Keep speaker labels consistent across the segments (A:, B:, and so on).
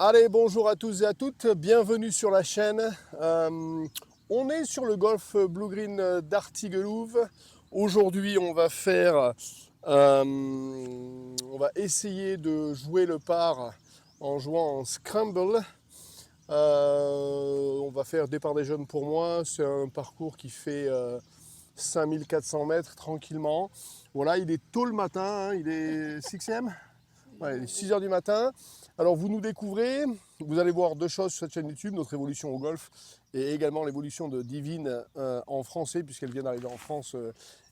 A: Allez, bonjour à tous et à toutes, bienvenue sur la chaîne. On est sur le golf Blue Green d'Artiguelouve. Aujourd'hui, on va essayer de jouer le par en jouant en scramble. On va faire départ des jeunes pour moi. C'est un parcours qui fait 5400 mètres tranquillement. Voilà, il est tôt le matin, hein, il est 6e. Ouais, il est 6 heures du matin. Alors vous nous découvrez, vous allez voir deux choses sur cette chaîne YouTube, notre évolution au golf et également l'évolution de Divine en français, puisqu'elle vient d'arriver en France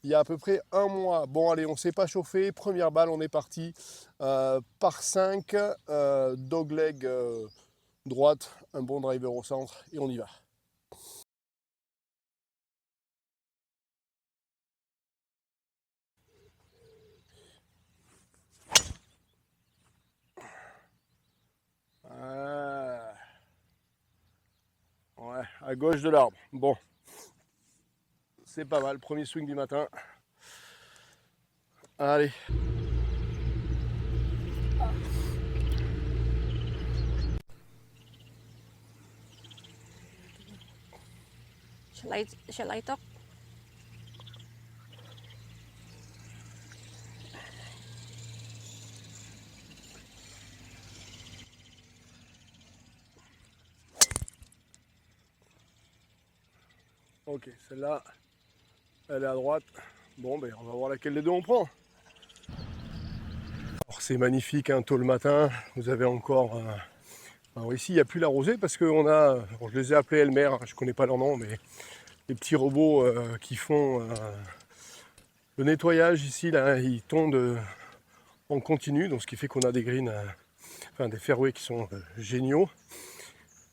A: il y a à peu près un mois. Bon allez, on ne s'est pas chauffé, première balle, on est parti par 5, dogleg droite, un bon driver au centre et on y va. Ah, ouais, à gauche de l'arbre. Bon, c'est pas mal, premier swing du matin. Allez.
B: Shall I talk?
A: Ok, celle-là, elle est à droite. Bon, ben, on va voir laquelle des deux on prend. C'est magnifique, hein, tôt le matin. Vous avez encore. Alors ici, il n'y a plus la rosée parce que je les ai appelés Elmer, hein, je ne connais pas leur nom, mais les petits robots qui font le nettoyage ici, là, ils tondent en continu, donc ce qui fait qu'on a des greens, enfin des fairways qui sont géniaux.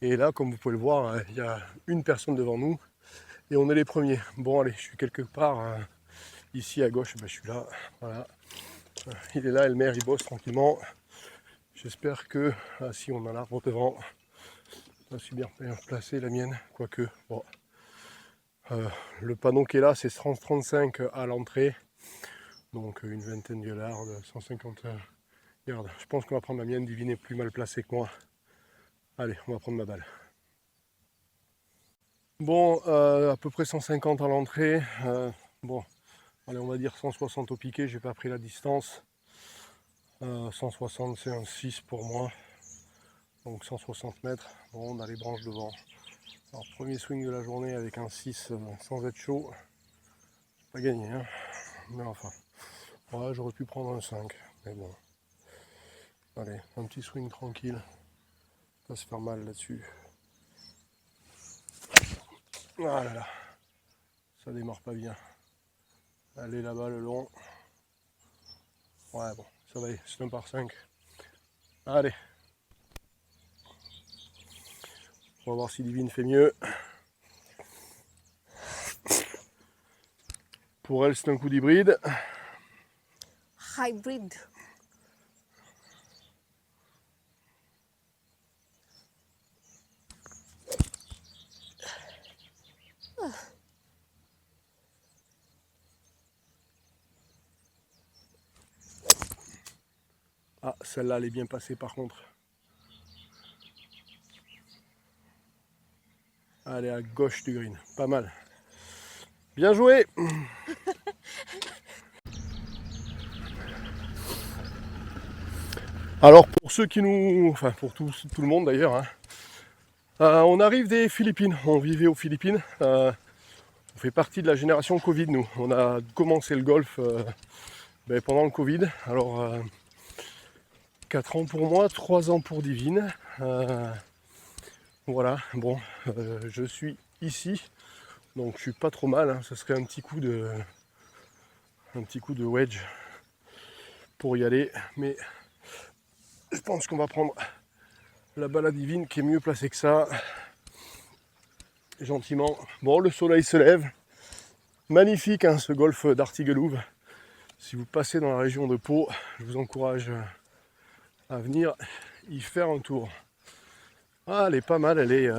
A: Et là, comme vous pouvez le voir, il y a une personne devant nous et on est les premiers. Bon, allez, je suis quelque part ici à gauche, ben, je suis là, voilà. Il est là, Elmer, il bosse tranquillement. J'espère que, si on a l'arbre devant, pas si bien placé la mienne, quoique, bon. Le panneau qui est là, c'est 135 à l'entrée, donc une vingtaine de yards, 150 yards. Je pense qu'on va prendre la mienne, Divine est plus mal placé que moi. Allez, on va prendre ma balle. Bon, à peu près 150 à l'entrée. Bon, allez, on va dire 160 au piqué, j'ai pas pris la distance. 160, c'est un 6 pour moi. Donc 160 mètres. Bon, on a les branches devant. Alors, premier swing de la journée avec un 6 sans être chaud. Pas gagné, hein. Mais enfin, ouais, j'aurais pu prendre un 5. Mais bon. Allez, un petit swing tranquille. Pas se faire mal là-dessus. Ah là là. Ça démarre pas bien. Allez là-bas le long. Ouais, bon, ça va aller. C'est un par 5. Allez. On va voir si Divine fait mieux. Pour elle, c'est un coup d'hybride.
B: Hybrid.
A: Ah, celle-là, elle est bien passée par contre. Elle est à gauche du green. Pas mal. Bien joué. Alors pour ceux qui nous... Enfin pour tout le monde d'ailleurs, hein, on arrive des Philippines. On vivait aux Philippines. On fait partie de la génération Covid, nous. On a commencé le golf pendant le Covid. Alors 4 ans pour moi, 3 ans pour Divine. Voilà, bon, je suis ici. Donc je suis pas trop mal, hein. Ce serait un petit coup de wedge pour y aller, mais je pense qu'on va prendre la balle à Divine qui est mieux placée que ça. Gentiment. Bon, le soleil se lève. Magnifique, hein, ce golfe d'Artiguelouve. Si vous passez dans la région de Pau, je vous encourage à venir y faire un tour. Ah, elle est pas mal, elle est...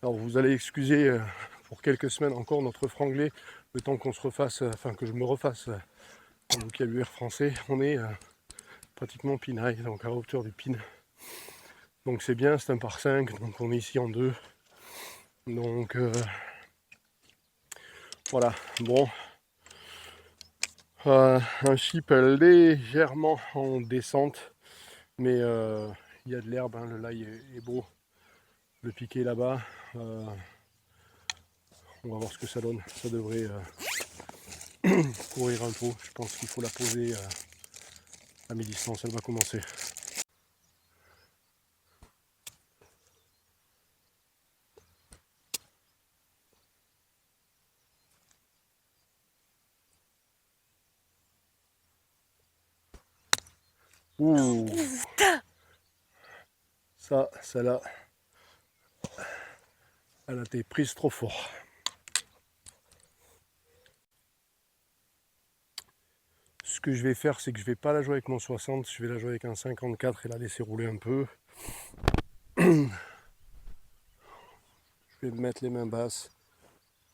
A: Alors vous allez excuser pour quelques semaines encore notre franglais, le temps qu'on se refasse, enfin que je me refasse en vocabulaire français. On est pratiquement pinaille, donc à hauteur du pin. Donc c'est bien, c'est un par 5, donc on est ici en 2. Donc voilà, bon. Un chip légèrement en descente, mais il y a de l'herbe, hein, le laï est beau. Le piqué là-bas, on va voir ce que ça donne. Ça devrait courir un peu. Je pense qu'il faut la poser à mi-distance, elle va commencer. Ouh, ça, celle-là, elle a été prise trop fort. Ce que je vais faire, c'est que je vais pas la jouer avec mon 60, je vais la jouer avec un 54 et la laisser rouler un peu. Je vais me mettre les mains basses,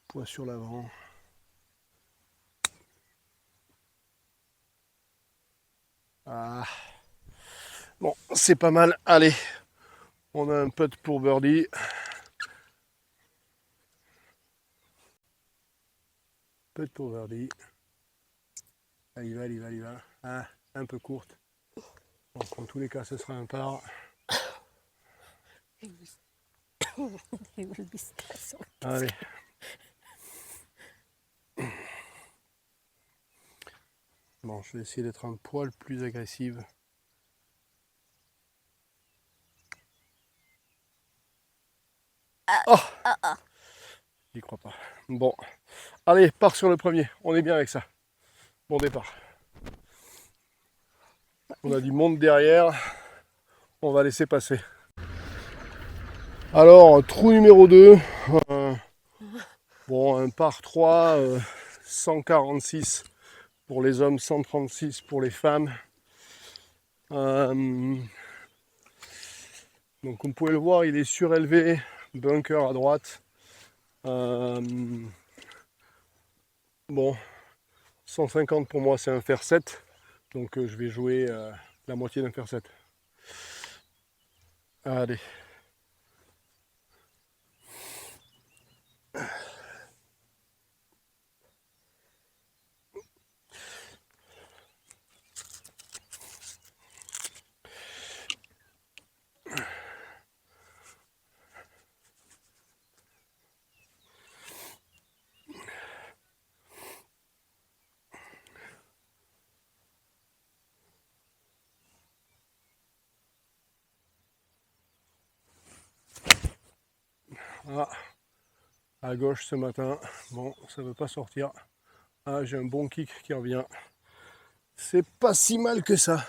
A: poids sur l'avant. Ah. Bon, c'est pas mal. Allez, on a un putt pour birdie. Putt pour birdie. Allez, va, allez, va, allez, va. Ah, un peu courte. Donc, en tous les cas, ce sera un par. Allez. Bon, je vais essayer d'être un poil plus agressive. Oh, j'y crois pas. Bon, allez, part sur le premier. On est bien avec ça. Bon départ. On a du monde derrière. On va laisser passer. Alors, trou numéro 2. Bon, un par 3, 146 pour les hommes, 136 pour les femmes. Donc, comme vous pouvez le voir, il est surélevé. Bunker à droite. Bon, 150 pour moi, c'est un fer 7. Donc, je vais jouer la moitié d'un fer 7. Allez. Ah, à gauche ce matin. Bon, ça ne veut pas sortir. Ah, j'ai un bon kick qui revient. C'est pas si mal que ça.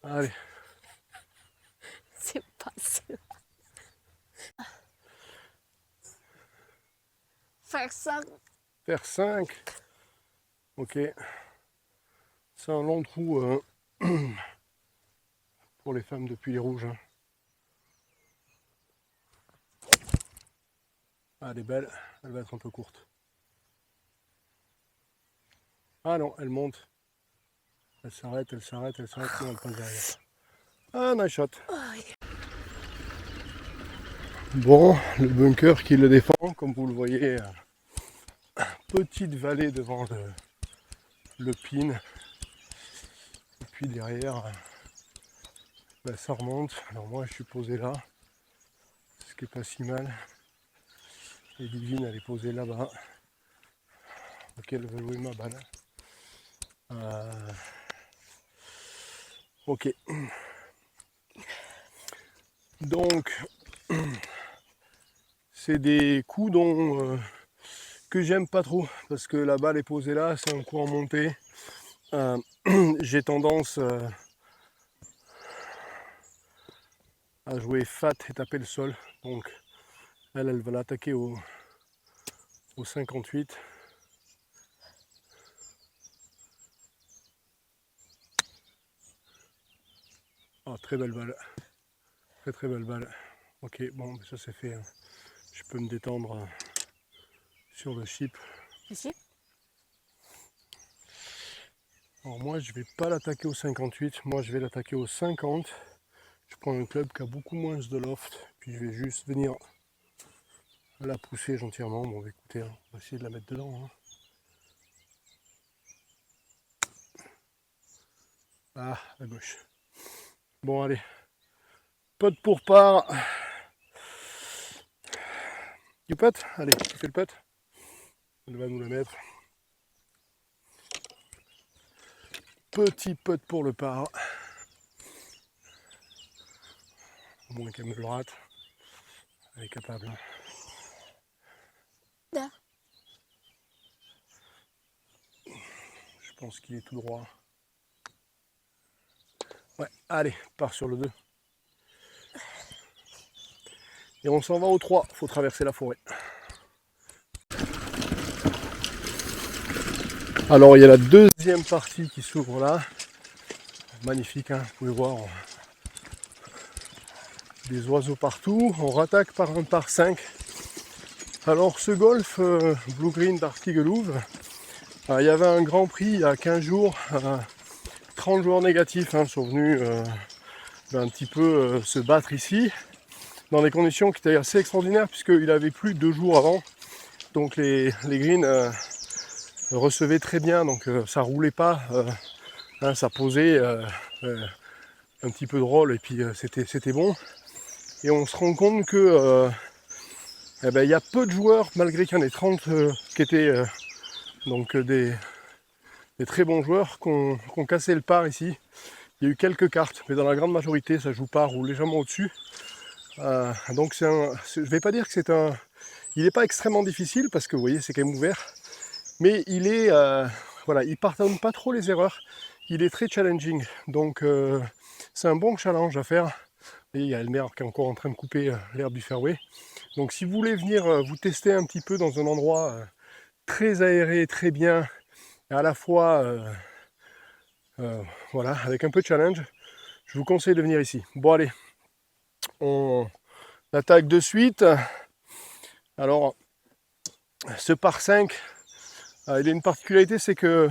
A: Allez.
B: C'est pas sûr. Faire ça.
A: Faire 5. Ok. C'est un long trou pour les femmes depuis les rouges. Hein. Ah, elle est belle. Elle va être un peu courte. Ah non, elle monte. Elle s'arrête, elle s'arrête, elle s'arrête. Non, elle passe derrière. Ah, nice shot. Bon, le bunker qui le défend, comme vous le voyez. Petite vallée devant le pin. Et puis derrière, ben, ça remonte. Alors moi, je suis posé là. Ce qui est pas si mal. Et Divine, elle est posée là-bas. Ok, elle veut jouer ma balle. Ok. Donc, c'est des coups que j'aime pas trop. Parce que la balle est posée là, c'est un coup en montée. J'ai tendance à jouer fat et taper le sol. Donc, elle va l'attaquer au 58. Ah, très belle balle. Très très belle balle. Ok, bon, ça c'est fait. Hein. Je peux me détendre sur le chip.
B: Ici.
A: Alors moi, je vais pas l'attaquer au 58. Moi, je vais l'attaquer au 50. Je prends un club qui a beaucoup moins de loft, puis je vais juste venir la pousser gentiment. Bon, écoutez, hein, on va essayer de la mettre dedans. Hein. Ah, à gauche. Bon, allez. Putt pour part. Du putt. Allez, tu fais le putt. Elle va nous la mettre. Petit putt pour le par. Au moins qu'elle me le rate. Elle est capable.
B: Da.
A: Je pense qu'il est tout droit. Ouais, allez, part sur le 2. Et on s'en va au 3, faut traverser la forêt. Alors il y a la deuxième partie qui s'ouvre là. Magnifique, hein, vous pouvez voir. Des oiseaux partout. On rattaque par un par 5. Alors ce golf Blue Green d'Artiguelouve, il y avait un grand prix il y a 15 jours. 30 joueurs négatifs sont venus un petit peu se battre ici. Dans des conditions qui étaient assez extraordinaires puisqu'il avait plu 2 jours avant. Donc les greens recevaient très bien, donc ça roulait pas, ça posait un petit peu de roll et puis c'était bon. Et on se rend compte que il y a peu de joueurs, malgré qu'il y en ait 30 qui étaient donc des très bons joueurs, qui ont cassé le par ici. Il y a eu quelques cartes, mais dans la grande majorité ça joue par ou légèrement au-dessus. Donc je ne vais pas dire que c'est un... Il n'est pas extrêmement difficile parce que vous voyez c'est quand même ouvert. Mais il est... voilà, il ne pardonne pas trop les erreurs. Il est très challenging. Donc c'est un bon challenge à faire. Et il y a Elmer qui est encore en train de couper l'herbe du fairway. Donc si vous voulez venir vous tester un petit peu dans un endroit très aéré, très bien, et à la fois voilà, avec un peu de challenge, je vous conseille de venir ici. Bon allez, on attaque de suite. Alors, ce par 5, il a une particularité, c'est que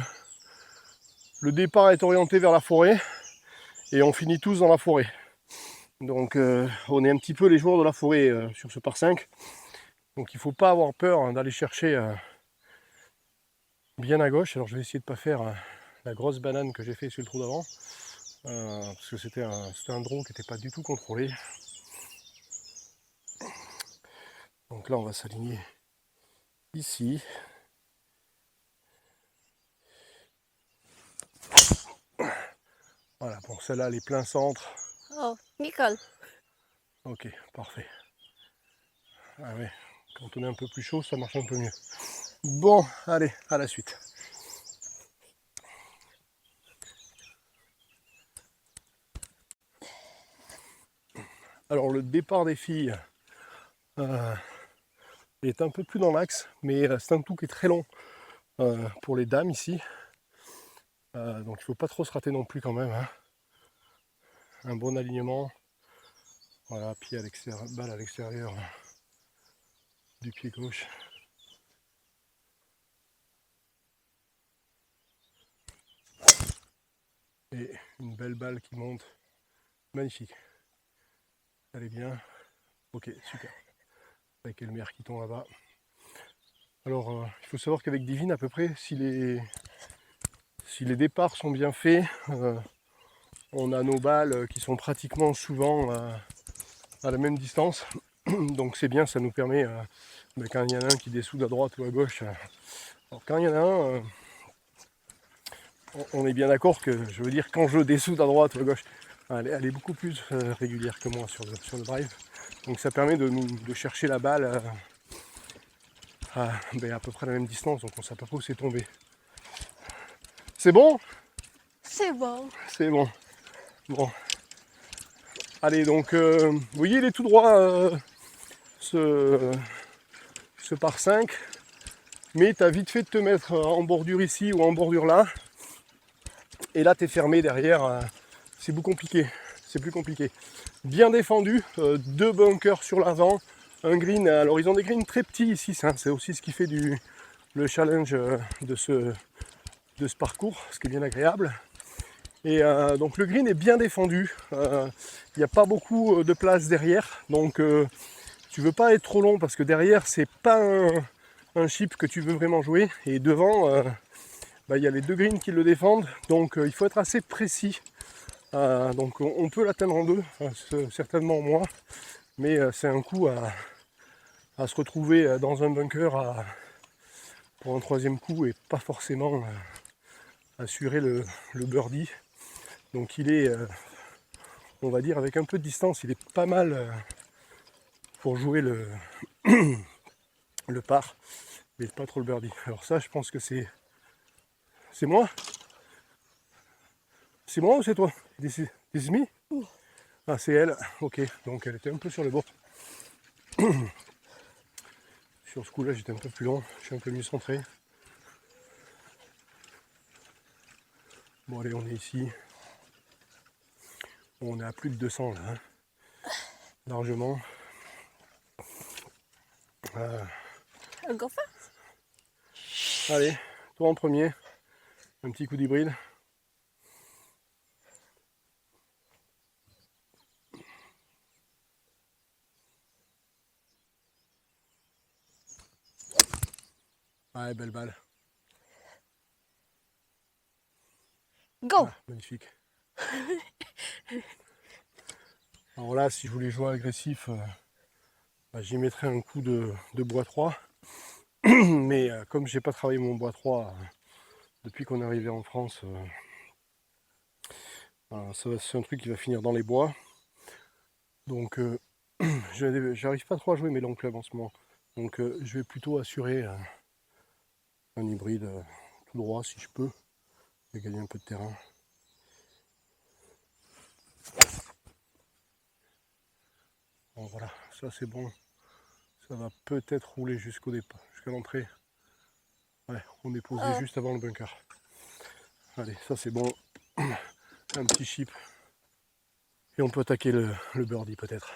A: le départ est orienté vers la forêt et on finit tous dans la forêt. Donc on est un petit peu les joueurs de la forêt sur ce par 5. Donc il ne faut pas avoir peur d'aller chercher bien à gauche. Alors je vais essayer de ne pas faire la grosse banane que j'ai fait sur le trou d'avant. Parce que c'était un draw qui n'était pas du tout contrôlé. Donc là on va s'aligner ici. Voilà, bon celle-là elle est plein centre.
B: Oh, Nicole.
A: Ok, parfait. Ah ouais, quand on est un peu plus chaud, ça marche un peu mieux. Bon, allez, à la suite. Alors le départ des filles est un peu plus dans l'axe, mais c'est un tout qui est très long pour les dames ici. Donc il ne faut pas trop se rater non plus quand même. Hein. Un bon alignement. Voilà, pied à l'extérieur, balle à l'extérieur du pied gauche. Et une belle balle qui monte. Magnifique. Elle est bien. Ok, super. Avec Elmer qui tombe là-bas. Alors, il faut savoir qu'avec Divine, à peu près, si les départs sont bien faits, on a nos balles qui sont pratiquement souvent à la même distance. Donc c'est bien, ça nous permet, quand il y en a un qui dessoude à droite ou à gauche, alors quand il y en a un, on est bien d'accord que, je veux dire, quand je dessoude à droite ou à gauche, elle est beaucoup plus régulière que moi sur le drive. Donc ça permet de chercher la balle à peu près la même distance, donc on ne sait pas où c'est tombé. C'est bon?
B: C'est bon.
A: C'est bon. Bon. Allez, donc, vous voyez, il est tout droit, ce par 5. Mais tu as vite fait de te mettre en bordure ici ou en bordure là. Et là, tu es fermé derrière. C'est plus compliqué. C'est plus compliqué. Bien défendu. 2 bunkers sur l'avant. Un green. Alors, ils ont des greens très petits ici. C'est aussi ce qui fait le challenge de ce parcours. Ce qui est bien agréable. Et donc le green est bien défendu. Il n'y a pas beaucoup de place derrière. Donc tu veux pas être trop long parce que derrière c'est pas un chip que tu veux vraiment jouer. Et devant, il y a les deux greens qui le défendent. Donc il faut être assez précis. Donc on peut l'atteindre en deux, certainement en moins. Mais c'est un coup à se retrouver dans un bunker pour un troisième coup et pas forcément assurer le birdie. Donc il est, on va dire, avec un peu de distance, il est pas mal pour jouer le, le par, mais pas trop le birdie. Alors ça, je pense que c'est moi. C'est moi ou c'est toi? This is me? Ah, c'est elle. Ok, donc elle était un peu sur le bord. Sur ce coup-là, j'étais un peu plus long. Je suis un peu mieux centré. Bon, allez, on est ici. On est à plus de 200 là, hein. Largement.
B: Go for.
A: Allez, toi en premier. Un petit coup d'hybride. Ouais, belle balle.
B: Go.
A: Ah, magnifique. Alors là, si je voulais jouer agressif, j'y mettrais un coup de bois 3. Mais comme j'ai pas travaillé mon bois 3 depuis qu'on est arrivé en France, c'est un truc qui va finir dans les bois. Donc j'arrive pas trop à jouer mes longs clubs en ce moment. Donc je vais plutôt assurer un hybride tout droit si je peux. Et gagner un peu de terrain. Bon voilà, ça c'est bon. Ça va peut-être rouler jusqu'au départ, jusqu'à l'entrée. Ouais, on est posé juste avant le bunker. Allez, ça c'est bon. Un petit chip. Et on peut attaquer le birdie peut-être.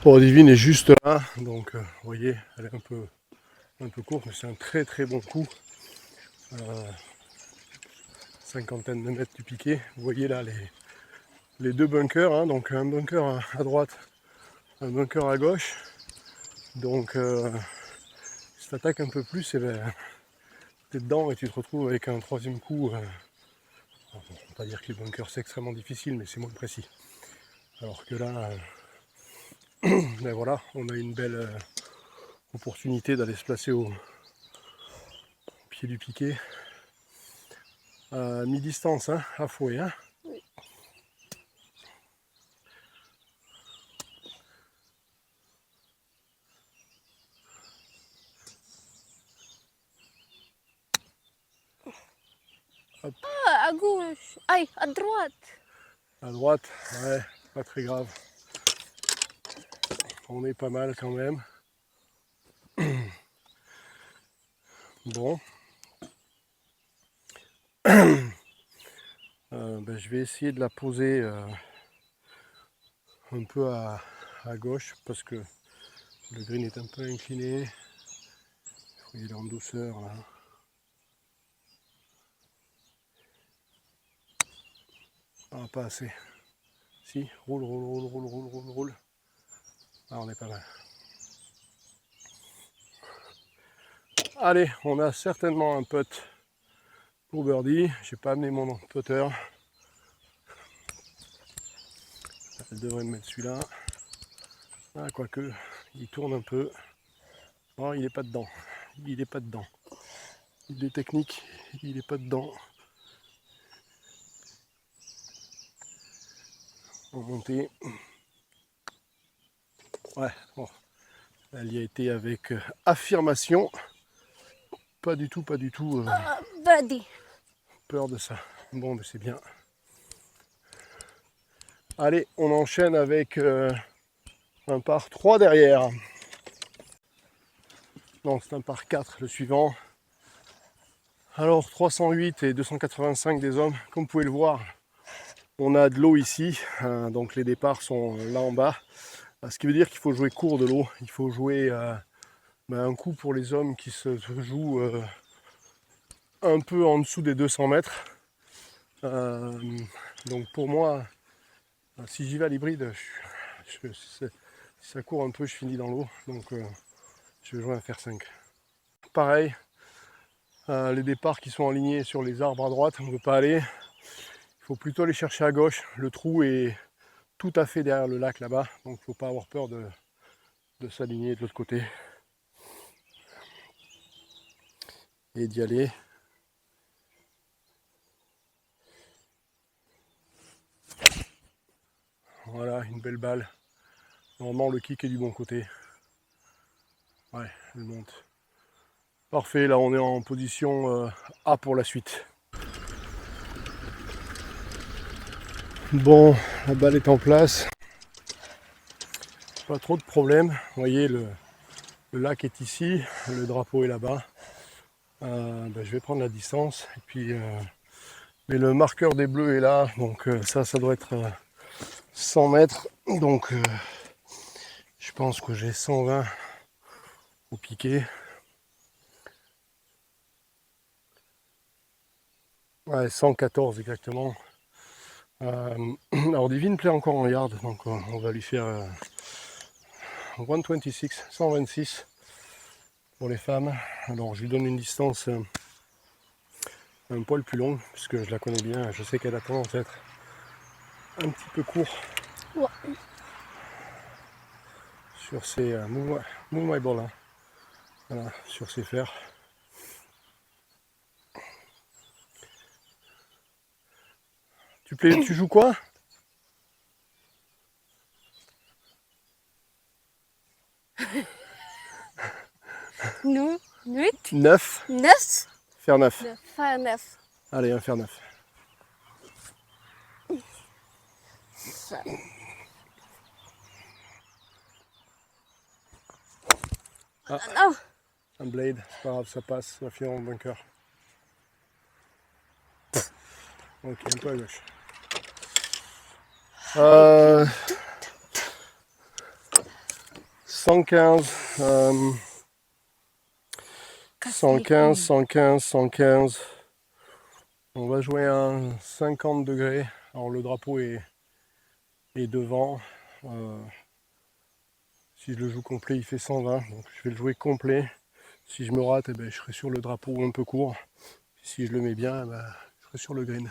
A: Bon, Divine est juste là. Donc vous voyez, elle est un peu courte, mais c'est un très très bon coup. Cinquantaine de mètres du piqué. Vous voyez là les deux bunkers. Hein, donc un bunker à droite, un bunker à gauche. Donc si tu attaques un peu plus, et ben, t'es dedans et tu te retrouves avec un troisième coup. On ne va pas dire que les bunkers c'est extrêmement difficile, mais c'est moins précis. Alors que là, ben voilà, on a une belle opportunité d'aller se placer au pied du piquet. À mi-distance, hein, à fouet. Hein.
B: Oui.
A: Hop.
B: Ah, à gauche. Aïe, à droite.
A: À droite, ouais, pas très grave. On est pas mal quand même. Bon. Je vais essayer de la poser un peu à gauche parce que le green est un peu incliné. Il faut y aller en douceur là. Ah, pas assez. Si, roule, roule, roule, roule, roule, roule, roule. Ah, on est pas mal. Allez, on a certainement un putt pour birdie. J'ai pas amené mon putter. Elle devrait me mettre celui-là. Ah, quoique, il tourne un peu. Oh, il est pas dedans. Il est pas dedans. Il est technique, il est pas dedans. En montée. Ouais, bon. Elle y a été avec affirmation. Pas du tout
B: Birdie.
A: peur de ça. Bon, mais c'est bien. Allez, on enchaîne avec un par 3 derrière. Non, c'est un par 4 le suivant. Alors 308 et 285 des hommes, comme vous pouvez le voir, on a de l'eau ici, donc les départs sont là en bas. Ce qui veut dire qu'il faut jouer court de l'eau, il faut jouer un coup pour les hommes qui se jouent un peu en dessous des 200 mètres. Donc pour moi, si j'y vais à l'hybride, si ça court un peu, je finis dans l'eau. Donc je vais jouer un fer 5. Pareil, les départs qui sont alignés sur les arbres à droite, on ne peut pas aller. Il faut plutôt aller chercher à gauche. Le trou est tout à fait derrière le lac là-bas. Donc il ne faut pas avoir peur de s'aligner de l'autre côté. Et d'y aller. Voilà, une belle balle. Normalement le kick est du bon côté. Ouais, elle monte. Parfait, là on est en position A pour la suite. Bon, la balle est en place. Pas trop de problème. Vous voyez, le lac est ici, le drapeau est là-bas. Je vais prendre la distance. Et puis, mais le marqueur des bleus est là, donc ça doit être 100 mètres. Donc je pense que j'ai 120 au piqué. Ouais, 114 exactement. Alors Divine plaît encore en yard, donc on va lui faire 126, 126 pour les femmes. Alors je lui donne une distance un poil plus longue, puisque je la connais bien, je sais qu'elle a tendance à être un petit peu court
B: Ouais.
A: sur ses move my ball, hein. Voilà, sur ses fers. Tu joues quoi?
B: Nu, 8,
A: 9,
B: 9,
A: fer 9.
B: 9.
A: Allez, un fer 9. Ah,
B: Non.
A: un blade, c'est pas grave, ça passe, ça va finir en bunker. Ok, un peu à gauche. 115, 115, 115, 115. On va jouer un 50 degrés. Alors le drapeau est devant. Si je le joue complet, il fait 120. Donc je vais le jouer complet. Si je me rate, je serai sur le drapeau un peu court. Si je le mets bien, je serai sur le green.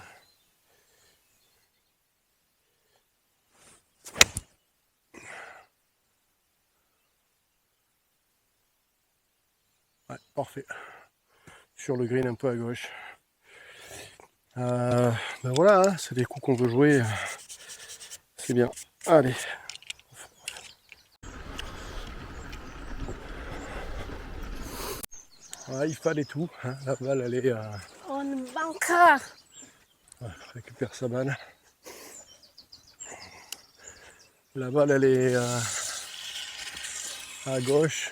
A: Ouais, parfait. Sur le green un peu à gauche. Voilà, hein, c'est des coups qu'on veut jouer. C'est bien. Allez. Ouais, il fallait tout. Hein. La balle, elle est.
B: On bunker.
A: Récupère sa balle. La balle, elle est à gauche.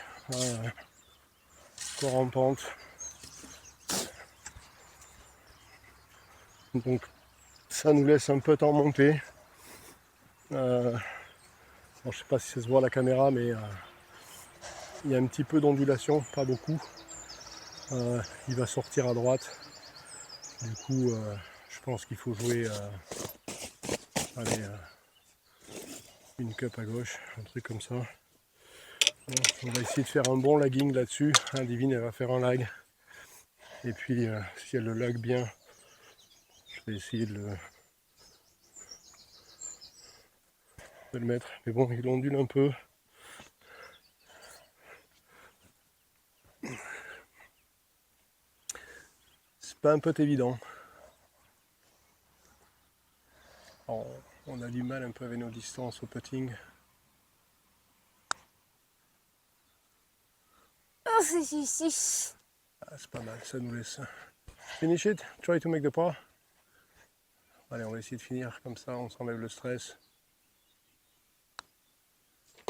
A: Encore en pente. Donc, ça nous laisse un peu de temps monter. Bon, je sais pas si ça se voit à la caméra, mais il y a un petit peu d'ondulation, pas beaucoup. Il va sortir à droite. Du coup, je pense qu'il faut jouer une cup à gauche, un truc comme ça. Bon, on va essayer de faire un bon lagging là-dessus. Divine, elle va faire un lag. Et puis, si elle le lag bien, je vais essayer de le mettre. Mais bon, il ondule un peu. C'est pas un peu évident. Alors, on a du mal un peu avec nos distances au putting.
B: Oh, c'est
A: C'est pas mal, ça nous laisse. Finish it, try to make the par. Allez, on va essayer de finir comme ça, on s'enlève le stress.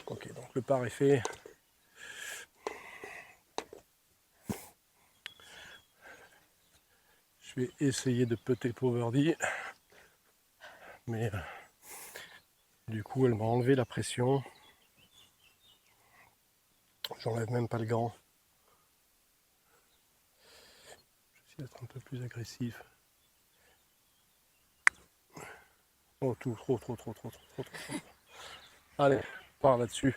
A: Ok, donc le par est fait. Je vais essayer de putter pour birdie. Mais du coup, elle m'a enlevé la pression. J'enlève même pas le gant. essayer d'être un peu plus agressif. Oh, trop. Allez, par là-dessus.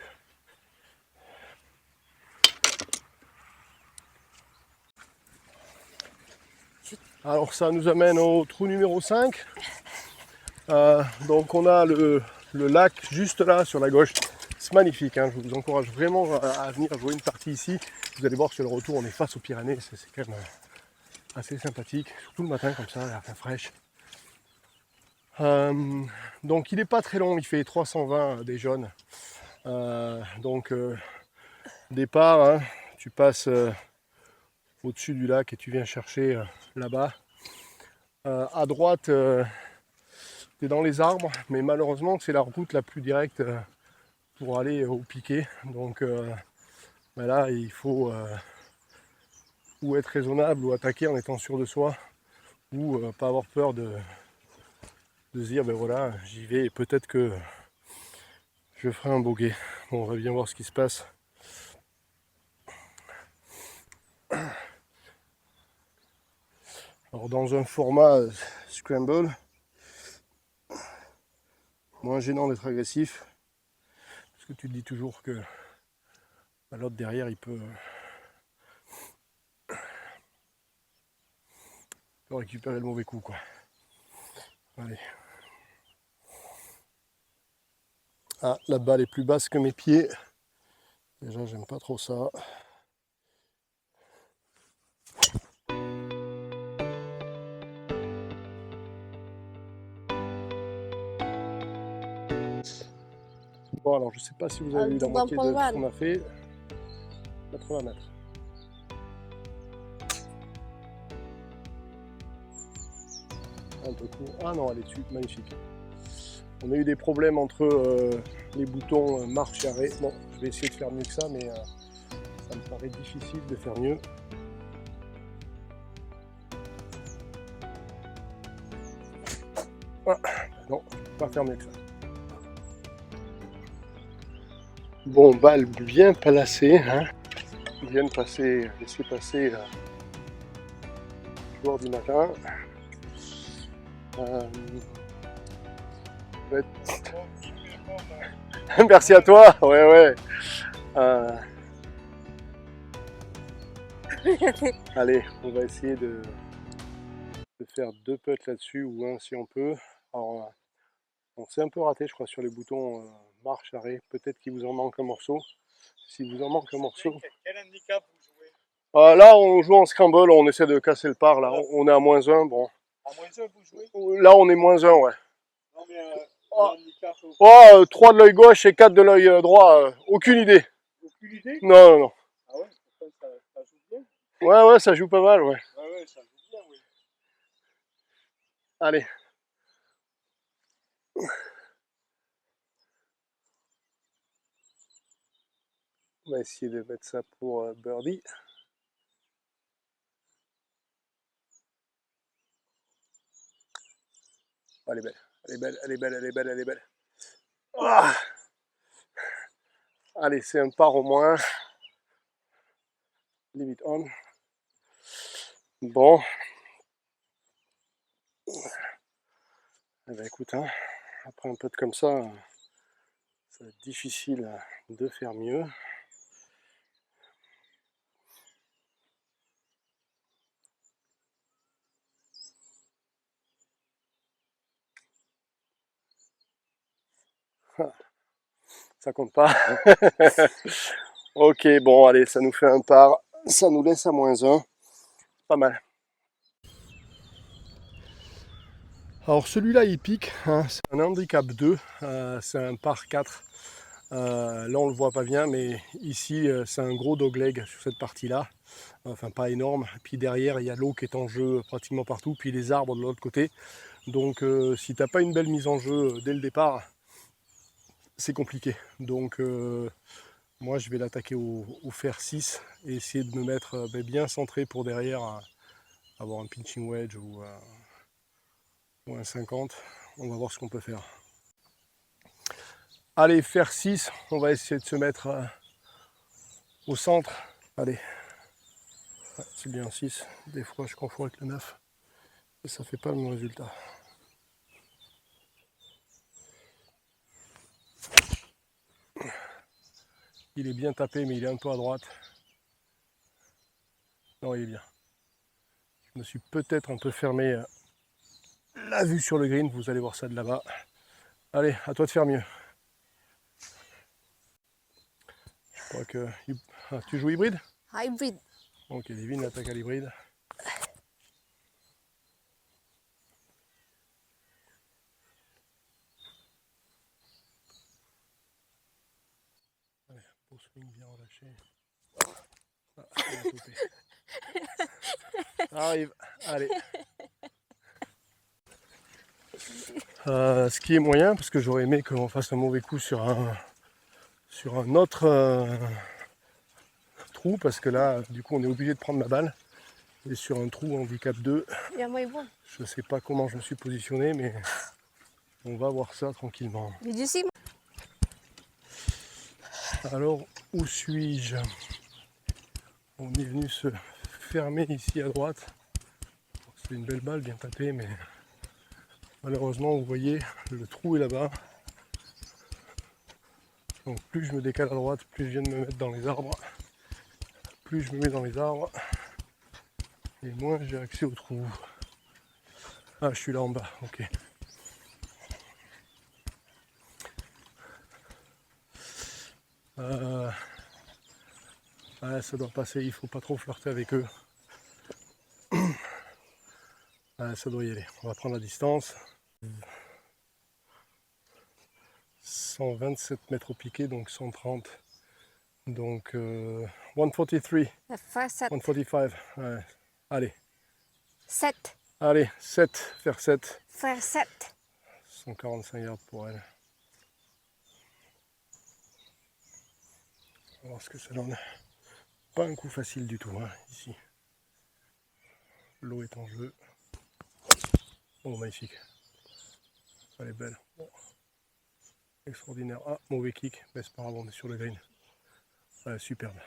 A: Alors ça nous amène au trou numéro 5. Donc on a le lac juste là sur la gauche. C'est magnifique, hein. Je vous encourage vraiment à venir jouer une partie ici. Vous allez voir sur le retour, on est face aux Pyrénées, c'est quand même assez sympathique, surtout le matin comme ça, la fin fraîche. Donc il n'est pas très long, il fait 320 des jaunes. Départ, hein, tu passes au-dessus du lac et tu viens chercher là-bas. À droite, tu es dans les arbres, mais malheureusement c'est la route la plus directe pour aller au piquet. Donc là il faut ou être raisonnable ou attaquer en étant sûr de soi, ou pas avoir peur de se dire ben voilà, j'y vais et peut-être que je ferai un bogey. Bon, on va bien voir ce qui se passe. Alors dans un format scramble, moins gênant d'être agressif, parce que tu te dis toujours que l'autre derrière il peut récupérer le mauvais coup, quoi. Allez. Ah, la balle est plus basse que mes pieds. Déjà, j'aime pas trop ça. Bon, alors je sais pas si vous avez vu la moitié de ce qu'on a fait. 80 mètres. Un peu court. Ah non, elle est dessus, magnifique. On a eu des problèmes entre les boutons marche et arrêt. Bon, je vais essayer de faire mieux que ça, mais ça me paraît difficile de faire mieux. Ah, non, je ne peux pas faire mieux que ça. Bon, balle bien placée, hein. Ils viennent passer, laisser passer le joueur du matin. Merci à toi, ouais. Allez, on va essayer de faire 2 putts là-dessus, ou un si on peut. Alors, on s'est un peu raté, je crois, sur les boutons marche, arrêt. Peut-être qu'il vous en manque un morceau. Si vous en manque un morceau.
C: Quel handicap vous jouez?
A: Là, on joue en scramble, on essaie de casser le par. Là, on est à -1. Bon.
C: À -1 vous jouez?
A: Là, on est -1, ouais.
C: Non, mais handicap.
A: 3 de l'œil gauche et 4 de l'œil droit. Aucune idée.
C: Aucune idée?
A: Non.
C: Ah ouais, pourquoi ça joue bien?
A: Ouais, ça joue pas mal, ouais.
C: Ouais, ça joue bien, oui.
A: Allez. On va essayer de mettre ça pour birdie. Elle est belle. Ah, allez, c'est un par au moins. Limite on. Bon. Eh ben écoute, hein, après un putt comme ça, ça va être difficile de faire mieux. Ça compte pas. Ok, bon, allez, ça nous fait un par. Ça nous laisse à -1. Pas mal. Alors celui-là, il pique. Hein, c'est un handicap 2. C'est un par 4. Là, on le voit pas bien, mais ici, c'est un gros dogleg sur cette partie-là. Enfin, pas énorme. Puis derrière, il y a l'eau qui est en jeu pratiquement partout. Puis les arbres de l'autre côté. Donc, si tu n'as pas une belle mise en jeu dès le départ, c'est compliqué. Donc, moi, je vais l'attaquer au fer 6 et essayer de me mettre bien centré pour derrière avoir un pinching wedge ou un 50. On va voir ce qu'on peut faire. Allez, fer 6, on va essayer de se mettre au centre. Allez. Ouais, c'est bien un 6. Des fois, je confonds avec le 9. Et ça fait pas le même résultat. Il est bien tapé, mais il est un peu à droite. Non, il est bien. Je me suis peut-être un peu fermé la vue sur le green. Vous allez voir ça de là-bas. Allez, à toi de faire mieux. Je crois que... Ah, tu joues hybride?
B: Hybrid.
A: Ok, Divine attaque à l'hybride. Allez, beau swing bien relâché. Ah, il a topé. Arrive, allez. Ce qui est moyen, parce que j'aurais aimé qu'on fasse un mauvais coup sur un autre trou, parce que là, du coup, on est obligé de prendre ma balle. Et sur un trou handicap 2,
B: Yeah, my boy.
A: je ne sais pas comment je me suis positionné, mais on va voir ça tranquillement.
B: Did you see?
A: Alors, où suis-je? On est venu se fermer ici à droite. C'est une belle balle, bien tapée, mais malheureusement, vous voyez, le trou est là-bas. Donc plus je me décale à droite, plus je viens de me mettre dans les arbres. Plus je me mets dans les arbres, et moins j'ai accès au trou. Ah, je suis là en bas, ok. Ah, ça doit passer, il faut pas trop flirter avec eux. Ah, ça doit y aller. On va prendre la distance. 127 mètres au piqué, donc 130. Donc 143,
B: The first set.
A: 145. Ouais. Allez,
B: Set.
A: allez, 7, faire 7.
B: First set.
A: 145 yards pour elle. On va voir ce que ça donne. Pas un coup facile du tout, hein, ici. L'eau est en jeu. Oh, magnifique. Elle est belle. Bon. Extraordinaire. Ah, mauvais kick. Mais c'est pas grave, on est sur le green. Ouais, superbe.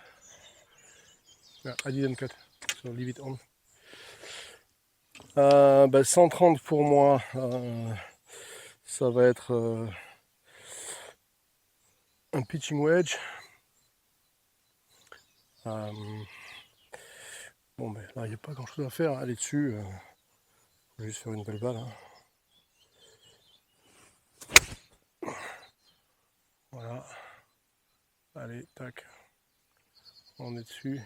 A: Yeah, I didn't cut. So leave it on. 130 pour moi. Ça va être un pitching wedge. Bon, mais là, il n'y a pas grand chose à faire. Aller dessus. Faut juste faire une belle balle. Hein. Voilà. Allez, tac. On est dessus.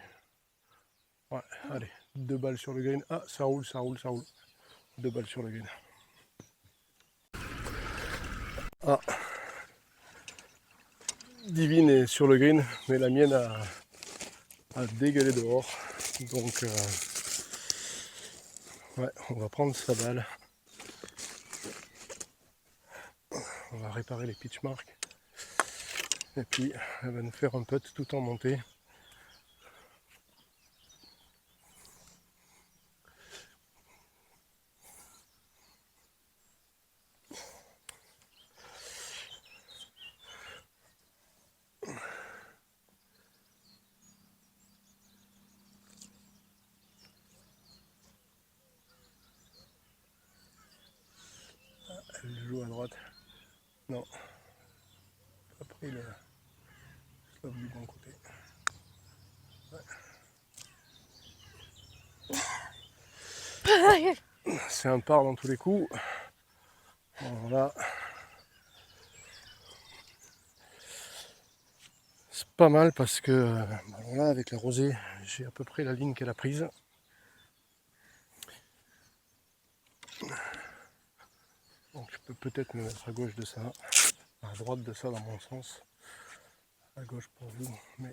A: Ouais, allez. 2 balles sur le green. Ah, ça roule, ça roule, ça roule. 2 balles sur le green. Ah. Divine est sur le green, mais la mienne a dégueulé dehors. Donc, ouais, on va prendre sa balle. On va réparer les pitch marks. Et puis, elle va nous faire un putt tout en montée. Elle joue à droite. Non. Pas pris le slope du bon côté. Ouais. C'est un par dans tous les coups. Voilà. C'est pas mal parce que alors là, avec la rosée, j'ai à peu près la ligne qu'elle a prise. Donc je peux peut-être me mettre à gauche de ça, à droite de ça dans mon sens, à gauche pour vous, mais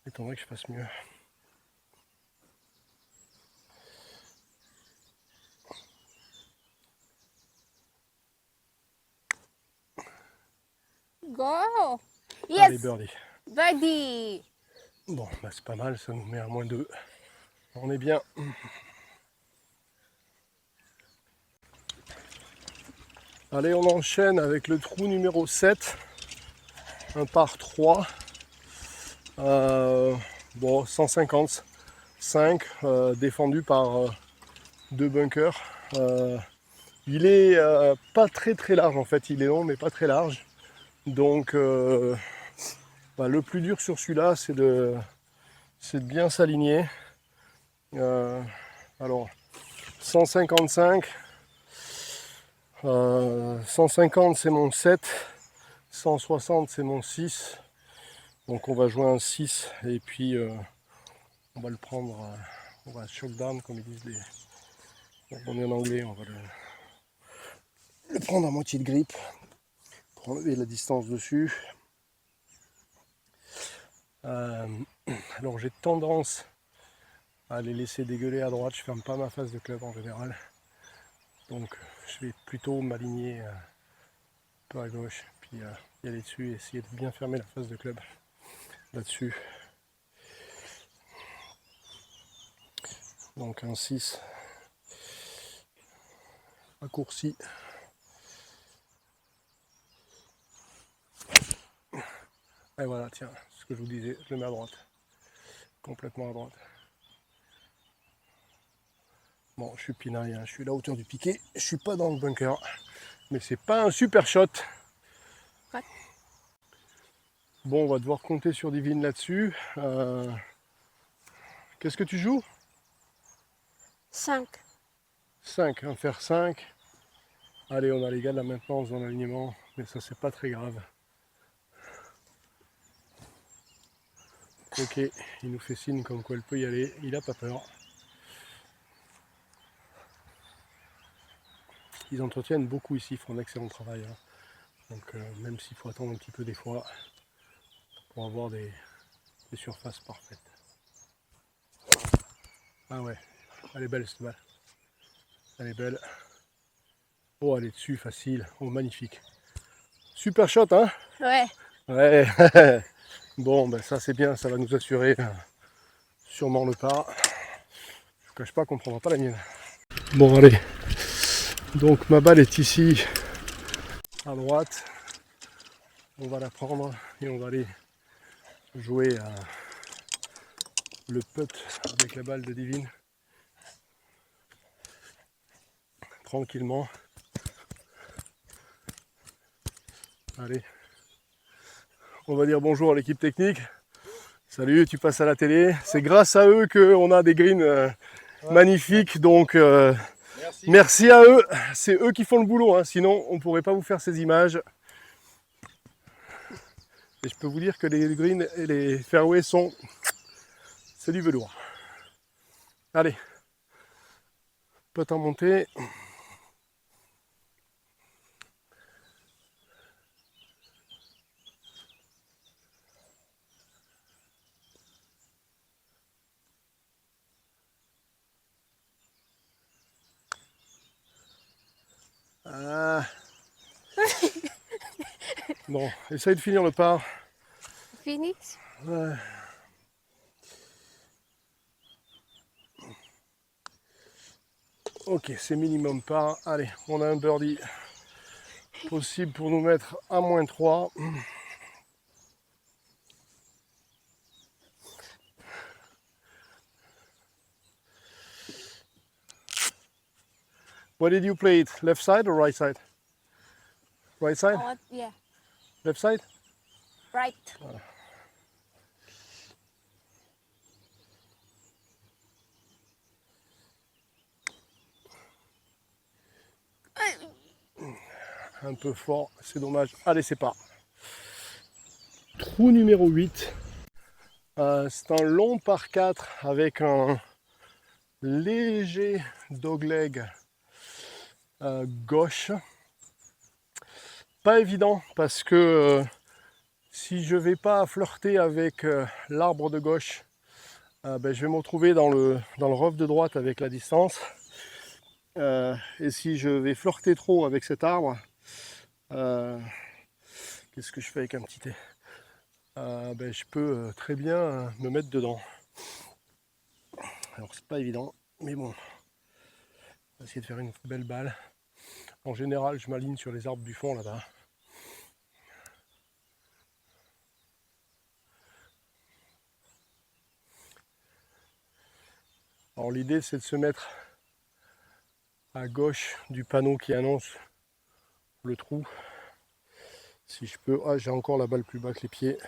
A: étant que je fasse mieux.
B: Go.
A: Allez,
B: Yes.
A: birdie.
B: Birdie.
A: Bon, bah c'est pas mal, ça nous met à -2. On est bien. Allez, on enchaîne avec le trou numéro 7, un par 3. Bon, 150. 5, défendu par 2 bunkers. Il est pas très large en fait, il est long mais pas très large. Donc le plus dur sur celui-là, c'est de bien s'aligner. Alors 155, 150 c'est mon 7, 160 c'est mon 6. Donc on va jouer un 6 et puis on va le prendre, on va shock down comme ils disent on est en anglais, on va le prendre à moitié de grip pour enlever la distance dessus. Alors j'ai tendance à les laisser dégueuler à droite, je ferme pas ma face de club en général. Donc je vais plutôt m'aligner un peu à gauche, puis y aller dessus et essayer de bien fermer la face de club là-dessus. Donc un 6 raccourci. Et voilà, tiens, ce que je vous disais, je le mets à droite. Complètement à droite. Bon, je suis pinaille, hein, je suis à la hauteur du piquet, je suis pas dans le bunker, mais c'est pas un super shot.
B: Ouais.
A: Bon, on va devoir compter sur Divine là-dessus. Qu'est-ce que tu joues?
B: 5.
A: 5, un fer 5. Allez, on a les gars de la maintenance dans l'alignement, mais ça c'est pas très grave. Ok, il nous fait signe comme quoi elle peut y aller, il a pas peur. Ils entretiennent beaucoup ici, ils font un excellent travail. Hein. Donc même s'il faut attendre un petit peu des fois pour avoir des surfaces parfaites. Ah ouais, elle est belle cette balle. Elle est belle. Oh, elle est dessus, facile. Oh, magnifique. Super shot, hein?
B: Ouais.
A: Ouais. Bon, ben ça c'est bien, ça va nous assurer sûrement le pas. Je ne cache pas qu'on ne prendra pas la mienne. Bon, allez. Donc ma balle est ici, à droite. On va la prendre et on va aller jouer à le putt avec la balle de Divine. Tranquillement. Allez. On va dire bonjour à l'équipe technique. Salut, tu passes à la télé. C'est grâce à eux qu'on a des greens magnifiques. Donc merci à eux. C'est eux qui font le boulot. Hein. Sinon, on ne pourrait pas vous faire ces images. Et je peux vous dire que les greens et les fairways sont... C'est du velours. Allez. Putt en montée. Ah. Bon, essaye de finir le par.
B: Finish.
A: Ouais. Ok, c'est minimum par. Allez, on a un birdie possible pour nous mettre à -3. Where did you play it? Left side or right side? Right side?
B: Oh, yeah.
A: Left side?
B: Right.
A: Un peu fort, c'est dommage. Allez, c'est pas. Trou numéro 8. C'est un long par 4 avec un léger dogleg gauche. Pas évident parce que si je vais pas flirter avec l'arbre de gauche, ben, je vais me retrouver dans le rough de droite avec la distance. Et si je vais flirter trop avec cet arbre, qu'est-ce que je fais avec un petit thé? Ben, je peux très bien me mettre dedans. Alors c'est pas évident, mais bon, on va essayer de faire une belle balle. En général, je m'aligne sur les arbres du fond là-bas. Alors l'idée c'est de se mettre à gauche du panneau qui annonce le trou. Si je peux. Ah, j'ai encore la balle plus bas que les pieds.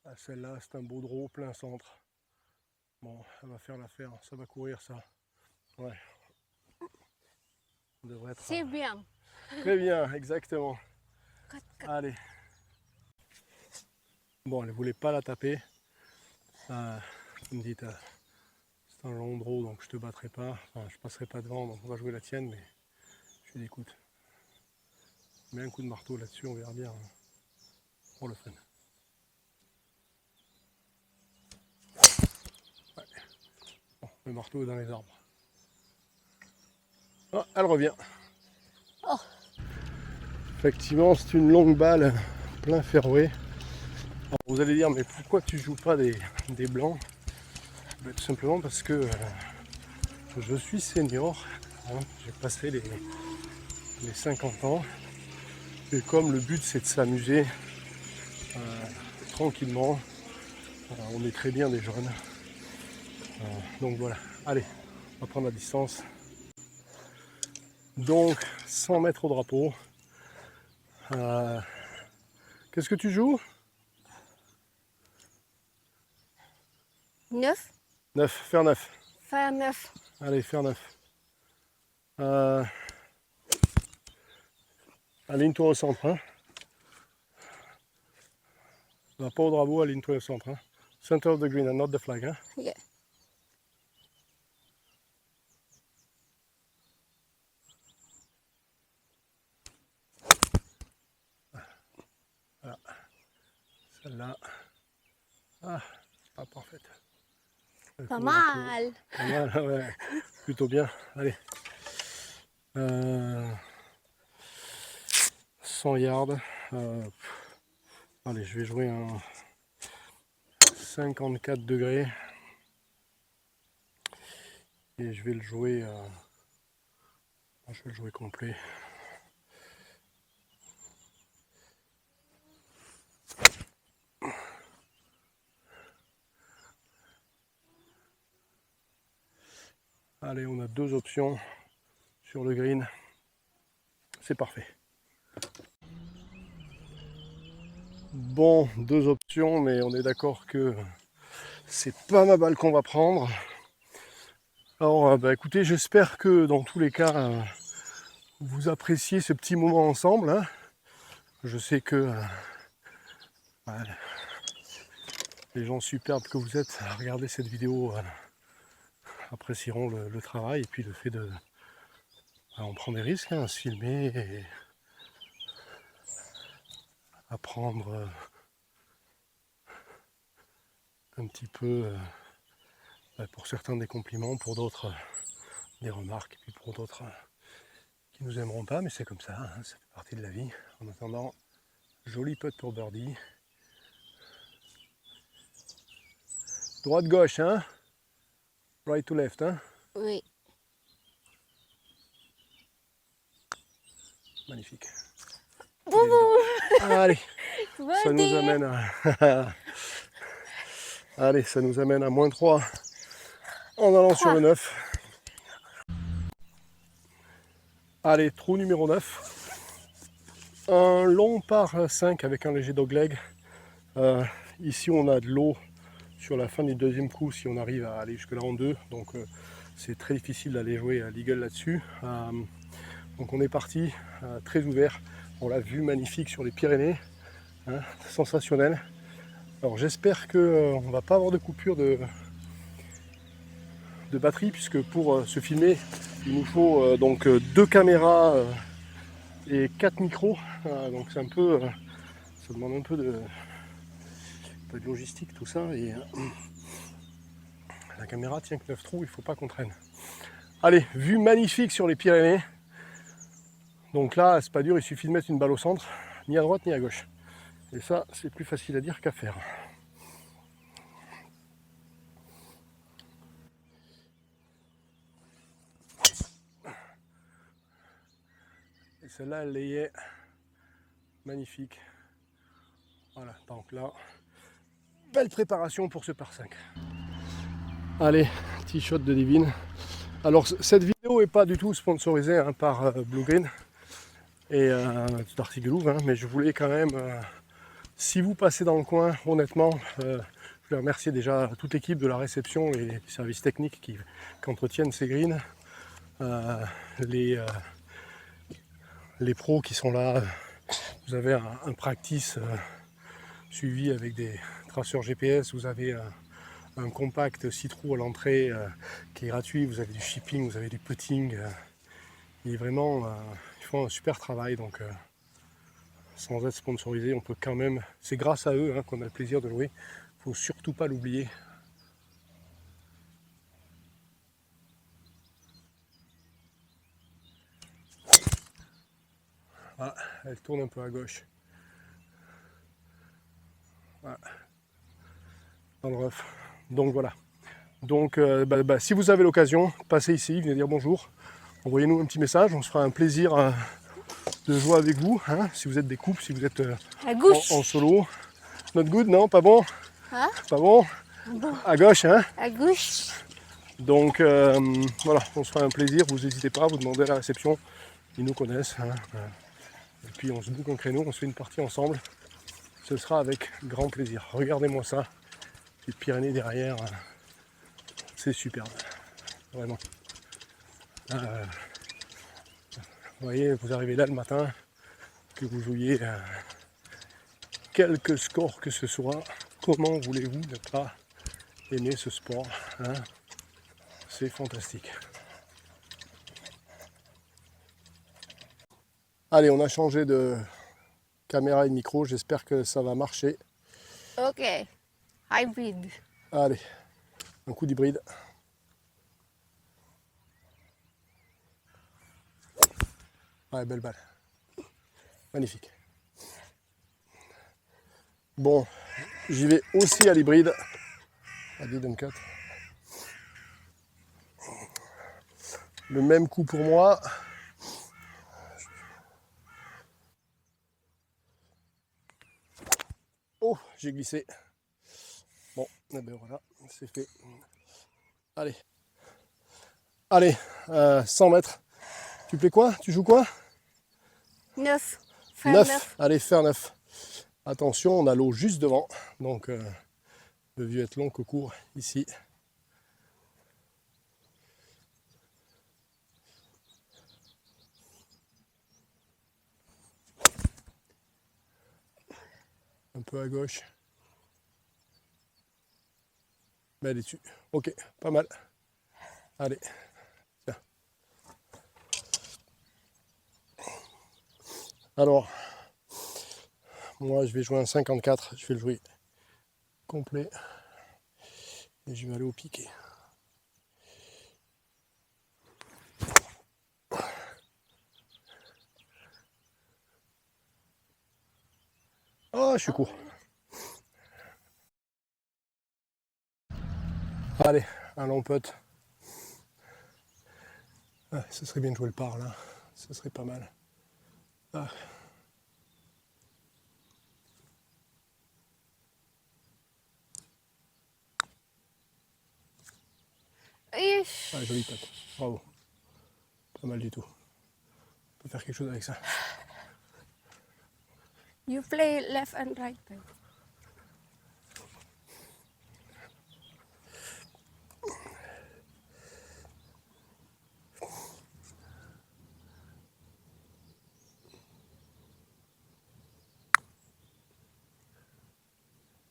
A: Ah, celle-là, c'est un beau draw plein centre. Bon, elle va faire l'affaire. Ça va courir ça. Ouais. On devrait être.
B: C'est bien.
A: Très bien, exactement.
B: Cut, cut.
A: Allez. Bon, elle ne voulait pas la taper. Vous me dites, c'est un long draw, donc je te battrai pas. Enfin, je passerai pas devant, donc on va jouer la tienne, mais je lui dis écoute, mets un coup de marteau là-dessus, on verra bien. Pour le fun. Ouais. Bon, le marteau est dans les arbres. Ah, elle revient.
B: Oh.
A: Effectivement, c'est une longue balle plein fairway. Alors, vous allez dire, mais pourquoi tu joues pas des blancs? Ben, tout simplement parce que je suis senior. Hein, j'ai passé les 50 ans. Et comme le but c'est de s'amuser tranquillement, on est très bien des jeunes. Donc voilà, allez, on va prendre la distance. Donc 100 mètres au drapeau. Qu'est-ce que tu joues?
B: 9.
A: 9, faire 9.
B: Faire 9.
A: Allez, faire 9. Aligne-toi au centre. Hein. Va pas au drapeau, aligne-toi au centre. Hein. Center of the green and not the flag. Hein.
B: Yeah.
A: Voilà. Celle-là. Ah, c'est pas parfaite.
B: Pas mal.
A: Pas mal, ouais. Plutôt bien. Allez. 100 yards. Allez, je vais jouer un 54 degrés. Et je vais le jouer. Je vais le jouer complet. Allez, on a deux options sur le green. C'est parfait. Bon, deux options, mais on est d'accord que c'est pas ma balle qu'on va prendre. Alors, bah, écoutez, j'espère que dans tous les cas, vous appréciez ce petit moment ensemble. Hein. Je sais que les gens superbes que vous êtes à regarder cette vidéo apprécieront le travail et puis le fait de... on prend des risques hein, à se filmer et à prendre un petit peu, pour certains des compliments, pour d'autres des remarques, et puis pour d'autres qui nous aimeront pas, mais c'est comme ça, hein, ça fait partie de la vie. En attendant, joli putt pour birdie. Droite-gauche, hein? Right to left, hein?
B: Oui.
A: Magnifique.
B: Boubou.
A: Allez, ça nous
B: Birdie.
A: amène à... Allez, ça nous amène à -3 en allant sur le 9. Allez, trou numéro 9. Un long par 5 avec un léger dogleg. Ici, on a de l'eau sur la fin du deuxième coup si on arrive à aller jusque là en 2. Donc, c'est très difficile d'aller jouer à l'eagle là-dessus. Donc, on est parti très ouvert. On l'a vu magnifique sur les Pyrénées. Hein, sensationnel. Alors, j'espère qu'on ne va pas avoir de coupure de batterie puisque pour se filmer, il nous faut donc 2 caméras et 4 micros. Donc, c'est un peu... ça demande un peu de logistique tout ça et la caméra tient que 9 trous, il faut pas qu'on traîne. Allez, vue magnifique sur les Pyrénées. Donc là, c'est pas dur, il suffit de mettre une balle au centre, ni à droite ni à gauche. Et ça, c'est plus facile à dire qu'à faire. Et celle-là, elle layait magnifique. Voilà, donc là, belle préparation pour ce par 5. Allez, petit shot de Divine. Alors cette vidéo n'est pas du tout sponsorisée hein, par Blue Green et Darty Groove, hein, mais je voulais quand même, si vous passez dans le coin, honnêtement, je voulais remercier déjà toute l'équipe de la réception et des services techniques qui entretiennent ces greens, les pros qui sont là. Vous avez un practice suivi avec des traceurs GPS, vous avez un compact 6 trous à l'entrée qui est gratuit, vous avez du shipping, vous avez du putting, et vraiment ils font un super travail, donc sans être sponsorisé, on peut quand même, c'est grâce à eux hein, qu'on a le plaisir de jouer, il ne faut surtout pas l'oublier. Ah, elle tourne un peu à gauche. Voilà. Dans le rough. Donc voilà. Donc si vous avez l'occasion, passez ici, venez dire bonjour. Envoyez-nous un petit message, on se fera un plaisir de jouer avec vous. Hein, si vous êtes des couples, si vous êtes
B: À gauche.
A: en solo. Not good, non? Pas bon?
B: Hein?
A: Pas bon?
B: Bon.
A: À gauche, hein?
B: À gauche.
A: Donc voilà, on se fera un plaisir, vous n'hésitez pas, vous demandez à la réception, ils nous connaissent. Hein, et puis on se boucle un créneau, on se fait une partie ensemble. Ce sera avec grand plaisir. Regardez-moi ça, les Pyrénées derrière, c'est superbe, vraiment. Vous voyez, vous arrivez là le matin, que vous jouiez quelque score que ce soit, comment voulez-vous ne pas aimer ce sport hein? C'est fantastique. Allez, on a changé de caméra et de micro, j'espère que ça va marcher.
B: Ok. Hybrid.
A: Allez, un coup d'hybride. Ouais, belle balle. Magnifique. Bon, j'y vais aussi à l'hybride. À didn't cut. Le même coup pour moi. Oh, j'ai glissé. Bon, et ben voilà, c'est fait. Allez. Allez, 100 mètres. Tu plais quoi? Tu joues quoi?
B: 9.
A: 9. Allez, faire 9. Attention, on a l'eau juste devant. Donc, le vieux être long que court ici. Un peu à gauche. Mais elle est dessus. Ok, pas mal. Allez. Tiens. Alors, moi je vais jouer un 54. Je vais le jouer complet. Et je vais aller au piqué. Oh, je suis court. Allez, un long putt. Ah, ce serait bien de jouer le par là. Ce serait pas mal. Ah.
B: Ish.
A: Ah, joli putt. Bravo. Pas mal du tout. On peut faire quelque chose avec ça.
B: You play left and right.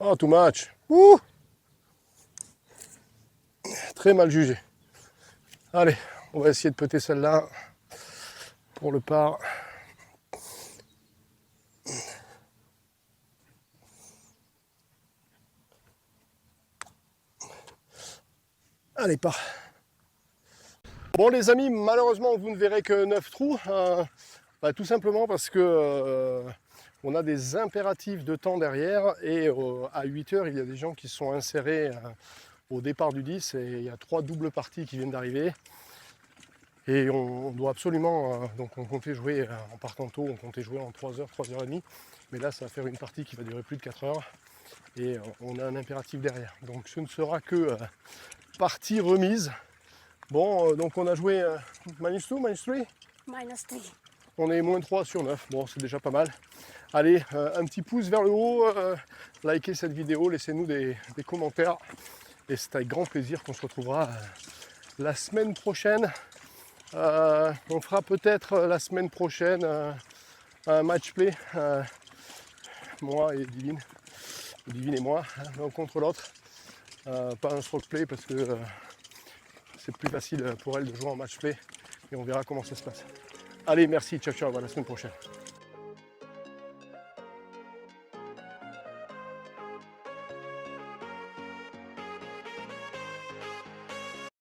A: Oh, too much. Ouh. Très mal jugé. Allez, on va essayer de putter celle-là pour le par. Allez, par. Bon les amis, malheureusement vous ne verrez que 9 trous. Tout simplement parce que on a des impératifs de temps derrière et à 8 heures il y a des gens qui sont insérés au départ du 10 et il y a 3 doubles parties qui viennent d'arriver. Et on doit absolument, donc on comptait jouer en partant tôt, on comptait jouer en 3h, 3h30. Mais là, ça va faire une partie qui va durer plus de 4 heures. Et on a un impératif derrière. Donc ce ne sera que partie remise. Bon, donc on a joué -2, -3.
B: -3.
A: On est -3 sur 9. Bon, c'est déjà pas mal. Allez, un petit pouce vers le haut. Likez cette vidéo, laissez-nous des commentaires. Et c'est avec grand plaisir qu'on se retrouvera la semaine prochaine. On fera peut-être la semaine prochaine un match play. Moi et Divine. Divine et moi, l'un contre l'autre. Pas un stroke play parce que c'est plus facile pour elle de jouer en match play. Et on verra comment ça se passe. Allez, merci, ciao, ciao, à la semaine prochaine.